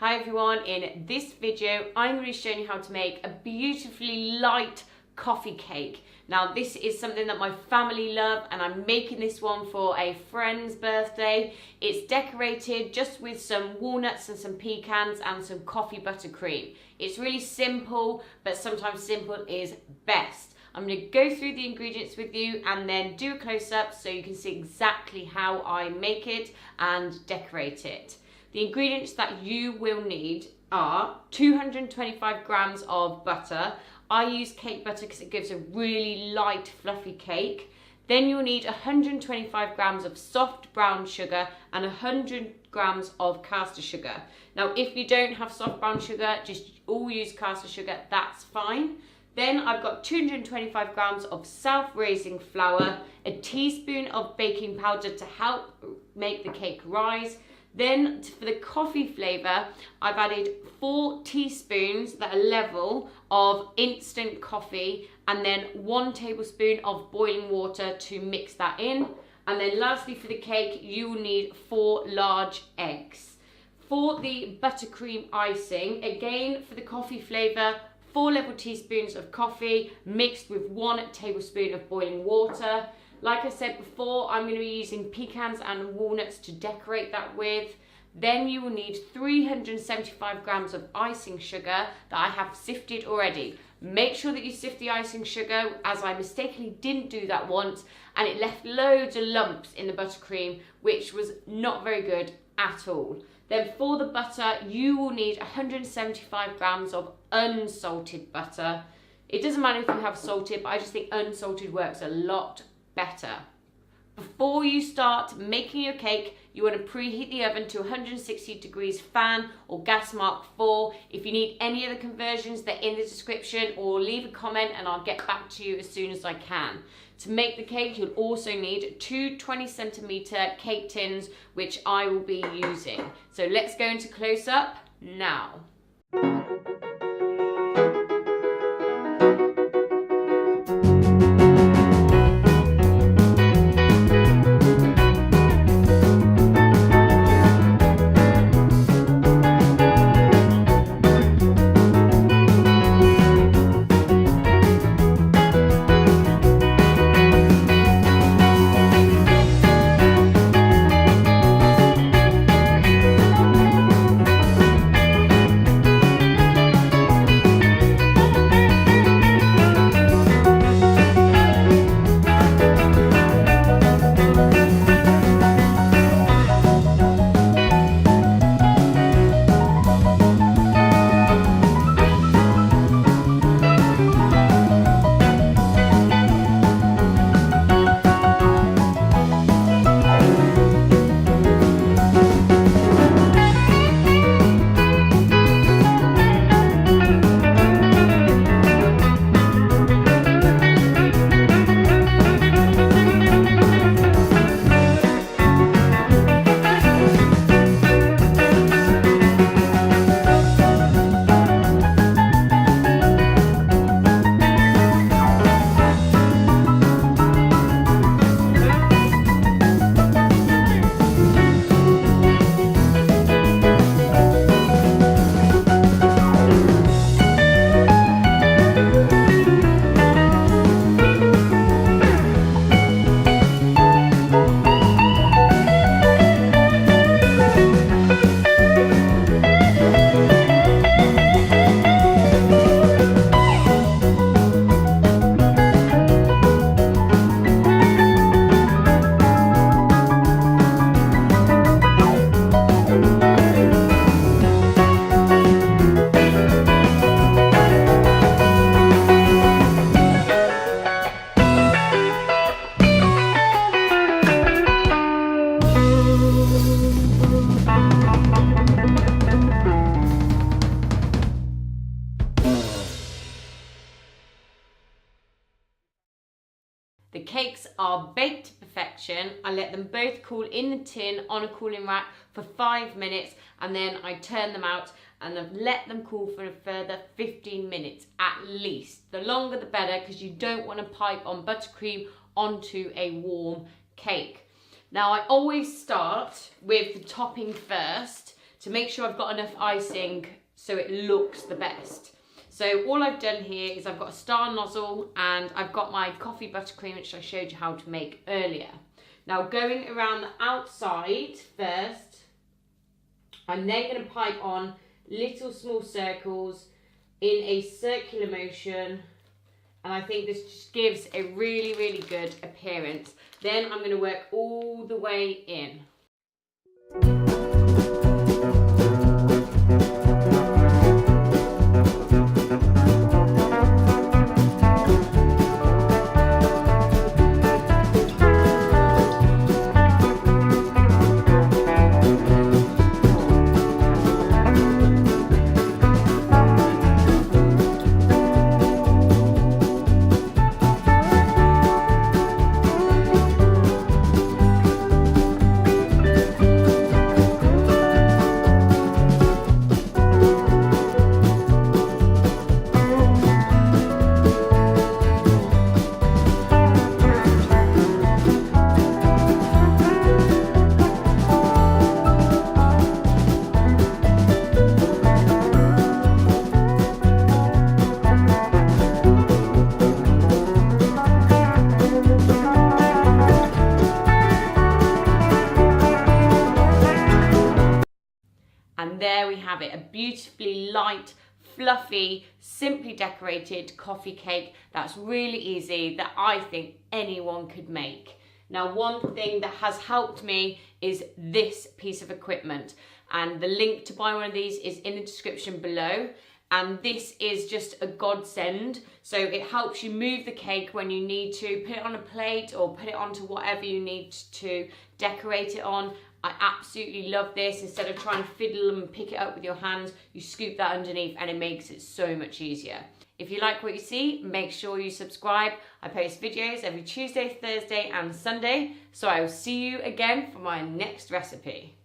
Hi everyone, in this video I'm going to be showing you how to make a beautifully light coffee cake. Now this is something that my family love and I'm making this one for a friend's birthday. It's decorated just with some walnuts and some pecans and some coffee buttercream. It's really simple, but sometimes simple is best. I'm going to go through the ingredients with you and then do a close-up so you can see exactly how I make it and decorate it. The ingredients that you will need are 225 grams of butter. I use cake butter because it gives a really light, fluffy cake. Then you'll need 125 grams of soft brown sugar and 100 grams of caster sugar. Now, if you don't have soft brown sugar, just all use caster sugar, that's fine. Then I've got 225 grams of self-raising flour, a teaspoon of baking powder to help make the cake rise. Then for the coffee flavour, I've added 4 teaspoons that are level of instant coffee and then 1 tablespoon of boiling water to mix that in. And then lastly for the cake, you will need 4 large eggs. For the buttercream icing, again for the coffee flavour, 4 level teaspoons of coffee mixed with 1 tablespoon of boiling water. Like I said before, I'm going to be using pecans and walnuts to decorate that with. Then you will need 375 grams of icing sugar that I have sifted already. Make sure that you sift the icing sugar, as I mistakenly didn't do that once and it left loads of lumps in the buttercream, which was not very good at all. Then for the butter, you will need 175 grams of unsalted butter. It doesn't matter if you have salted, but I just think unsalted works a lot better. Before you start making your cake, you want to preheat the oven to 160 degrees fan or gas mark 4. If you need any other conversions, they're in the description, or leave a comment and I'll get back to you as soon as I can. To make the cake, you'll also need 2 20cm cake tins, which I will be using. So let's go into close up now. The cakes are baked to perfection. I let them both cool in the tin on a cooling rack for 5 minutes and then I turn them out and I've let them cool for a further 15 minutes at least. The longer the better, because you don't want to pipe on buttercream onto a warm cake. Now I always start with the topping first to make sure I've got enough icing so it looks the best. So all I've done here is I've got a star nozzle and I've got my coffee buttercream, which I showed you how to make earlier. Now going around the outside first, I'm then going to pipe on little small circles in a circular motion, and I think this just gives a really, really good appearance. Then I'm going to work all the way in. And there we have it, a beautifully light, fluffy, simply decorated coffee cake that's really easy, that I think anyone could make. Now, one thing that has helped me is this piece of equipment, and the link to buy one of these is in the description below. And this is just a godsend. So it helps you move the cake when you need to, put it on a plate or put it onto whatever you need to decorate it on. I absolutely love this. Instead of trying to fiddle and pick it up with your hands, you scoop that underneath and it makes it so much easier. If you like what you see, make sure you subscribe. I post videos every Tuesday, Thursday and Sunday. So I will see you again for my next recipe.